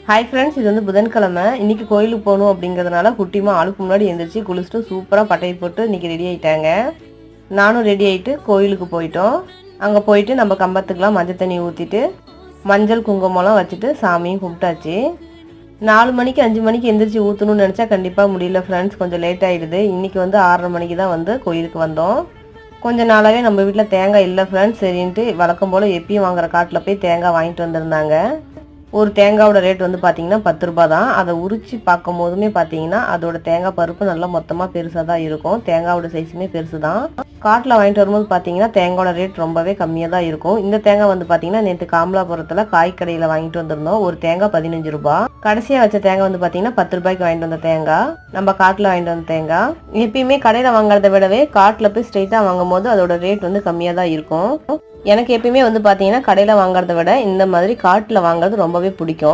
Hi friends, இது வந்து புதன்கிழமை. இன்றைக்கி கோயிலுக்கு போகணும் அப்படிங்கிறதுனால குட்டிமா ஆளுக்கு முன்னாடி எழுந்திரிச்சு குளிச்சுட்டு சூப்பராக பட்டையை போட்டு இன்றைக்கி ரெடி ஆகிட்டாங்க. நானும் ரெடி ஆகிட்டு கோயிலுக்கு போயிட்டோம். அங்கே போயிட்டு நம்ம கம்பத்துக்கெலாம் மஞ்சள் தண்ணி ஊற்றிட்டு மஞ்சள் குங்குமம்லாம் வச்சுட்டு சாமியும் கும்பிட்டாச்சு. 4 மணிக்கு 5 மணிக்கு எந்திரிச்சு ஊற்றணும்னு நினச்சா கண்டிப்பாக முடியல ஃப்ரெண்ட்ஸ், கொஞ்சம் லேட் ஆகிடுது. இன்றைக்கி வந்து 6:30 மணிக்கு தான் வந்து கோயிலுக்கு வந்தோம். கொஞ்சம் நாளாகவே நம்ம வீட்டில் தேங்காய் இல்லை ஃப்ரெண்ட்ஸ். சரின்ட்டு வழக்கம் போல் எப்பயும் வாங்குற காட்டில் போய் தேங்காய் வாங்கிட்டு வந்திருந்தாங்க. ஒரு தேங்காயோட ரேட் வந்து பார்த்தீங்கன்னா 10 ரூபா தான். அதை உரிச்சு பார்க்கும் போதுமே பார்த்தீங்கன்னா அதோட தேங்காய் பருப்பு நல்லா மொத்தமாக பெருசாக தான் இருக்கும். தேங்காயோட சைஸுமே பெருசு தான். காட்டில் வாங்கிட்டு வரும்போது பார்த்தீங்கன்னா தேங்காயோட ரேட் ரொம்பவே கம்மியாக தான் இருக்கும். இந்த தேங்காய் வந்து பார்த்தீங்கன்னா நேற்று காமலாபுரத்தில் காய்கடையில் வாங்கிட்டு வந்திருந்தோம். ஒரு தேங்காய் 15 ரூபா. கடைசியாக வச்ச தேங்காய் வந்து பார்த்தீங்கன்னா 10 ரூபாய்க்கு வாங்கிட்டு வந்த தேங்காய். நம்ம காட்டில் வாங்கிட்டு வந்த தேங்காய் எப்பயுமே கடையில் வாங்குறத விடவே காட்டில் போய் ஸ்ட்ரெயிட்டாக வாங்கும் போது அதோட ரேட் வந்து கம்மியாக தான் இருக்கும். எனக்கு எப்பயுமே வந்து பார்த்தீங்கன்னா கடையில் வாங்குறத விட இந்த மாதிரி காட்டில் வாங்குறது ரொம்பவே பிடிக்கும்.